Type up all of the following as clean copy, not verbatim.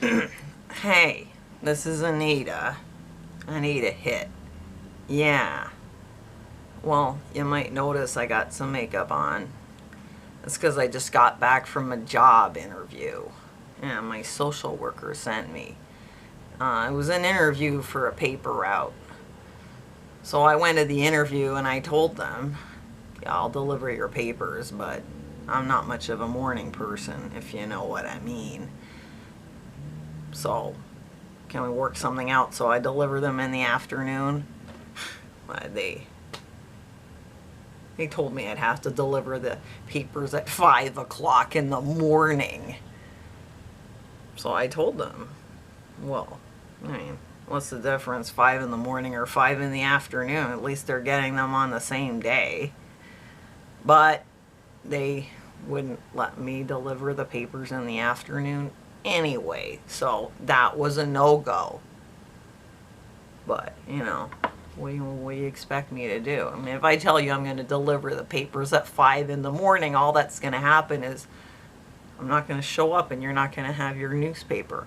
Hey, this is Anita. Anita hit. Yeah. Well, you might notice I got some makeup on. It's because I just got back from a job interview. Yeah, my social worker sent me. It was an interview for a paper route. So I went to the interview and I told them, yeah, I'll deliver your papers, but I'm not much of a morning person, if you know what I mean. So, can we work something out so I deliver them in the afternoon? They told me I'd have to deliver the papers at 5 o'clock in the morning. So I told them, well, I mean, what's the difference, 5 in the morning or 5 in the afternoon? At least they're getting them on the same day. But they wouldn't let me deliver the papers in the afternoon anyway, so that was a no-go. But, you know, what do you expect me to do? I mean, if I tell you I'm going to deliver the papers at 5 in the morning, all that's going to happen is I'm not going to show up and you're not going to have your newspaper.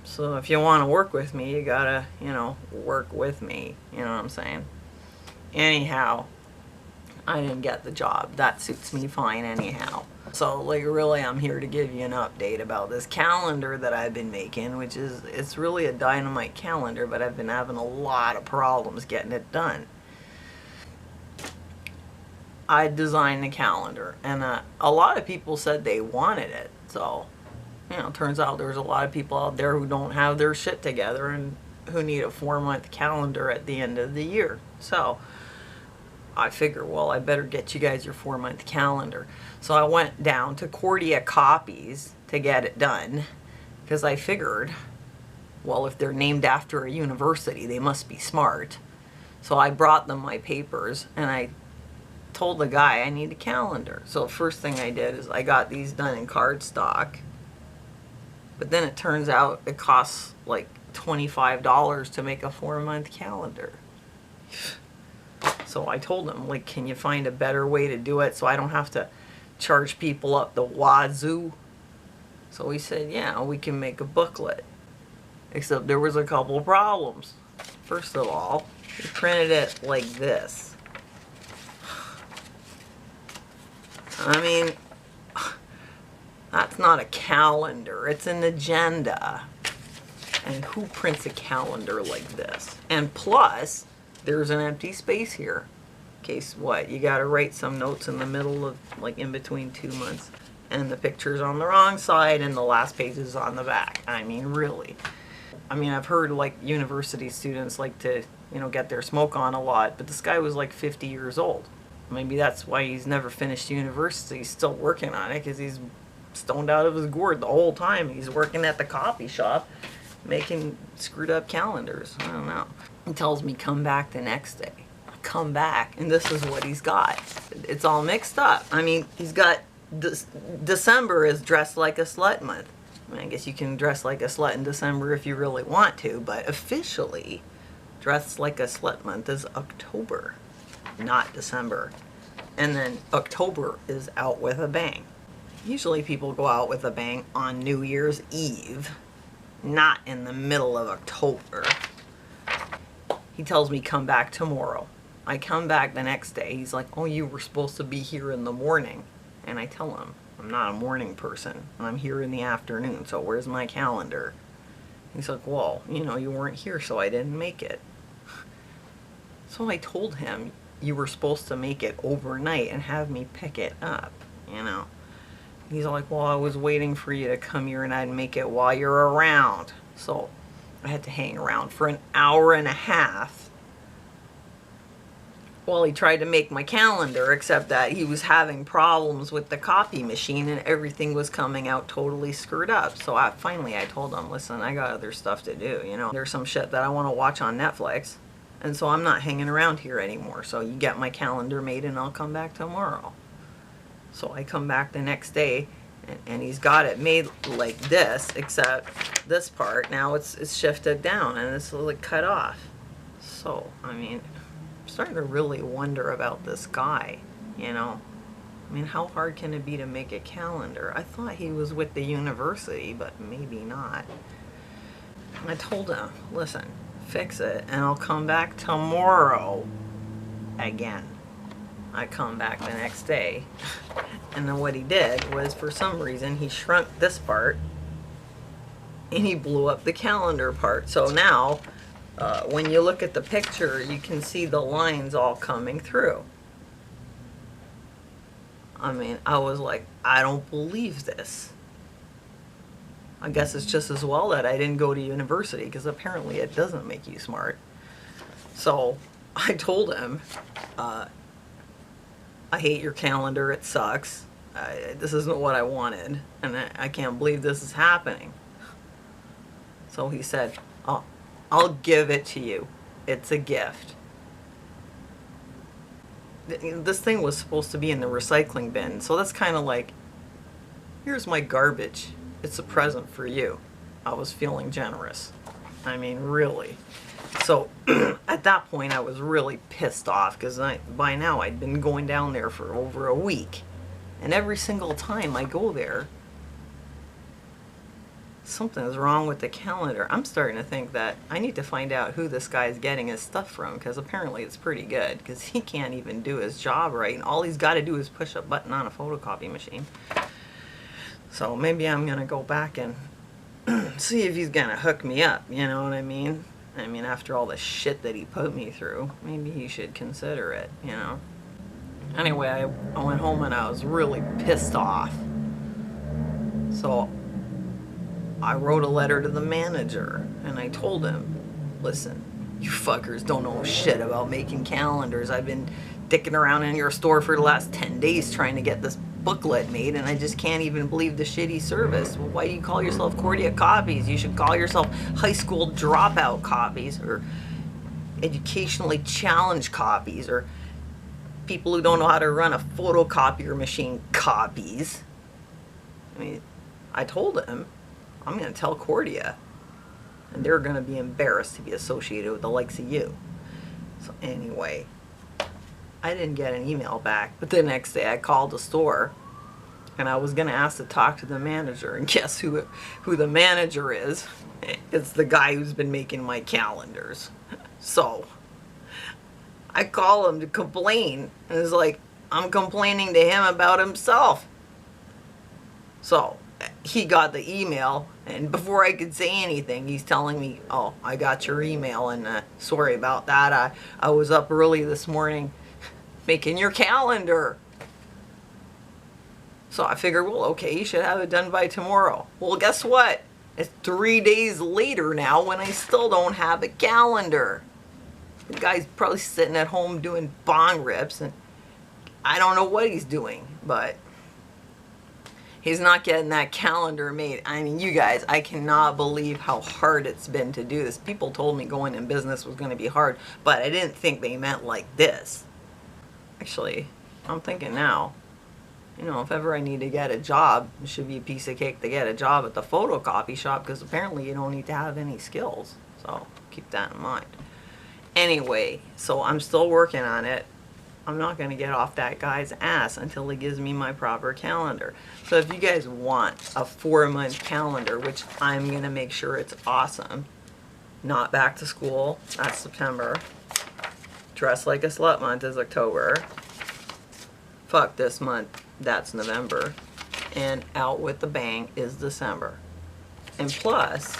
So if you want to work with me, you gotta, work with me. You know what I'm saying? Anyhow, I didn't get the job. That suits me fine anyhow. So, really, I'm here to give you an update about this calendar that I've been making, which is, it's really a dynamite calendar, but I've been having a lot of problems getting it done. I designed the calendar, and a lot of people said they wanted it. So, turns out there's a lot of people out there who don't have their shit together and who need a 4-month calendar at the end of the year. So, I figure, well, I better get you guys your 4-month calendar. So I went down to Cordia Copies to get it done, because I figured, well, if they're named after a university, they must be smart. So I brought them my papers, and I told the guy I need a calendar. So first thing I did is I got these done in cardstock, but then it turns out it costs like $25 to make a 4-month calendar. So I told him, can you find a better way to do it so I don't have to charge people up the wazoo? So he said, yeah, we can make a booklet. Except there was a couple of problems. First of all, he printed it like this. I mean, that's not a calendar, it's an agenda. And who prints a calendar like this? And plus, there's an empty space here. In case what? You gotta write some notes in the middle of, in between 2 months. And the picture's on the wrong side and the last page is on the back. I mean, really. I mean, I've heard, university students like to, get their smoke on a lot, but this guy was 50 years old. Maybe that's why he's never finished university. He's still working on it, because he's stoned out of his gourd the whole time. He's working at the coffee shop making screwed up calendars. I don't know. He tells me come back the next day. I come back and this is what he's got. It's all mixed up. I mean, he's got December is dressed like a slut month. I mean, I guess you can dress like a slut in December if you really want to, but officially dressed like a slut month is October, not December. And then October is out with a bang. Usually people go out with a bang on New Year's Eve, not in the middle of October. He tells me come back tomorrow. I come back the next day. He's like, oh, you were supposed to be here in the morning. And I tell him, I'm not a morning person. I'm here in the afternoon, so where's my calendar? He's like, well, you weren't here, so I didn't make it. So I told him, you were supposed to make it overnight and have me pick it up, He's like, well, I was waiting for you to come here and I'd make it while you're around. So I had to hang around for an hour and a half while he tried to make my calendar, except that he was having problems with the copy machine and everything was coming out totally screwed up. So finally I told him, listen, I got other stuff to do, There's some shit that I want to watch on Netflix, and so I'm not hanging around here anymore. So you get my calendar made and I'll come back tomorrow. So I come back the next day, and he's got it made like this, except this part, now it's shifted down, and it's cut off. So, I mean, I'm starting to really wonder about this guy, I mean, how hard can it be to make a calendar? I thought he was with the university, but maybe not. I told him, listen, fix it and I'll come back tomorrow again. I come back the next day, and then what he did was, for some reason, he shrunk this part and he blew up the calendar part. So now when you look at the picture, you can see the lines all coming through. I mean, I was like, I don't believe this. I guess it's just as well that I didn't go to university, because apparently it doesn't make you smart. So I told him, I hate your calendar, it sucks. This isn't what I wanted, and I can't believe this is happening. So he said, oh, I'll give it to you. It's a gift. This thing was supposed to be in the recycling bin, so that's kind of like, here's my garbage. It's a present for you. I was feeling generous. I mean, really. So at that point, I was really pissed off, because by now I'd been going down there for over a week. And every single time I go there, something's wrong with the calendar. I'm starting to think that I need to find out who this guy's getting his stuff from, because apparently it's pretty good, because he can't even do his job right, and all he's got to do is push a button on a photocopy machine. So maybe I'm going to go back and see if he's going to hook me up, you know what I mean? I mean, after all the shit that he put me through, maybe he should consider it, you know? Anyway, I went home and I was really pissed off. So I wrote a letter to the manager, and I told him, listen, you fuckers don't know shit about making calendars. I've been dicking around in your store for the last 10 days trying to get this booklet made, and I just can't even believe the shitty service. Well, why do you call yourself Cordia Copies? You should call yourself High School Dropout Copies, or Educationally Challenged Copies, or people who don't know how to run a photocopier machine copies. I mean, I told him, I'm going to tell Cordia, and they're going to be embarrassed to be associated with the likes of you. So anyway, I didn't get an email back, but the next day I called the store, and I was going to ask to talk to the manager, and guess who the manager is? It's the guy who's been making my calendars. So I call him to complain, and it's like, I'm complaining to him about himself. So he got the email, and before I could say anything, he's telling me, oh, I got your email, and sorry about that. I was up early this morning making your calendar. So I figured, well, okay, you should have it done by tomorrow. Well, guess what? It's 3 days later now when I still don't have a calendar. The guy's probably sitting at home doing bong rips, and I don't know what he's doing, but he's not getting that calendar made. I mean, you guys, I cannot believe how hard it's been to do this. People told me going in business was going to be hard, but I didn't think they meant like this. Actually, I'm thinking now, you know, if ever I need to get a job, it should be a piece of cake to get a job at the photocopy shop, because apparently you don't need to have any skills. So keep that in mind. Anyway, so I'm still working on it. I'm not going to get off that guy's ass until he gives me my proper calendar. So if you guys want a 4-month calendar, which I'm going to make sure it's awesome, not back to school, that's September. Dress Like a Slut month is October. Fuck this month, that's November. And Out with the Bang is December. And plus,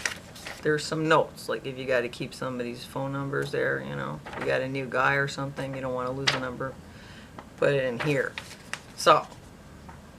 there's some notes, like if you got to keep somebody's phone numbers there, you know, you got a new guy or something, you don't want to lose a number, put it in here. So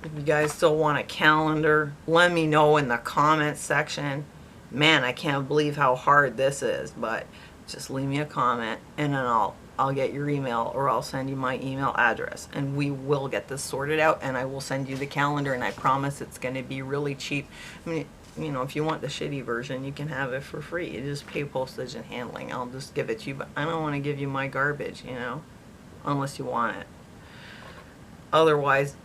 if you guys still want a calendar, let me know in the comments section. Man, I can't believe how hard this is, but just leave me a comment, and then I'll get your email, or I'll send you my email address, and we will get this sorted out, and I will send you the calendar, and I promise it's going to be really cheap. I mean, you know, if you want the shitty version, you can have it for free. You just pay postage and handling. I'll just give it to you, but I don't want to give you my garbage, you know, unless you want it. Otherwise,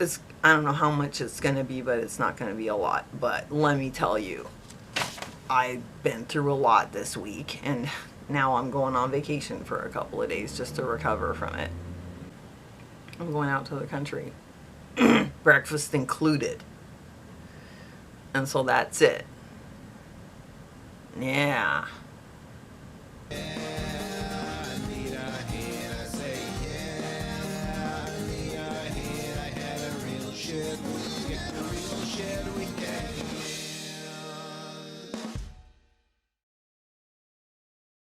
I don't know how much it's going to be, but it's not going to be a lot. But let me tell you, I've been through a lot this week, and now I'm going on vacation for a couple of days just to recover from it. I'm going out to the country. breakfast included. And so that's it. Yeah. Anita, I had a real shit weekend.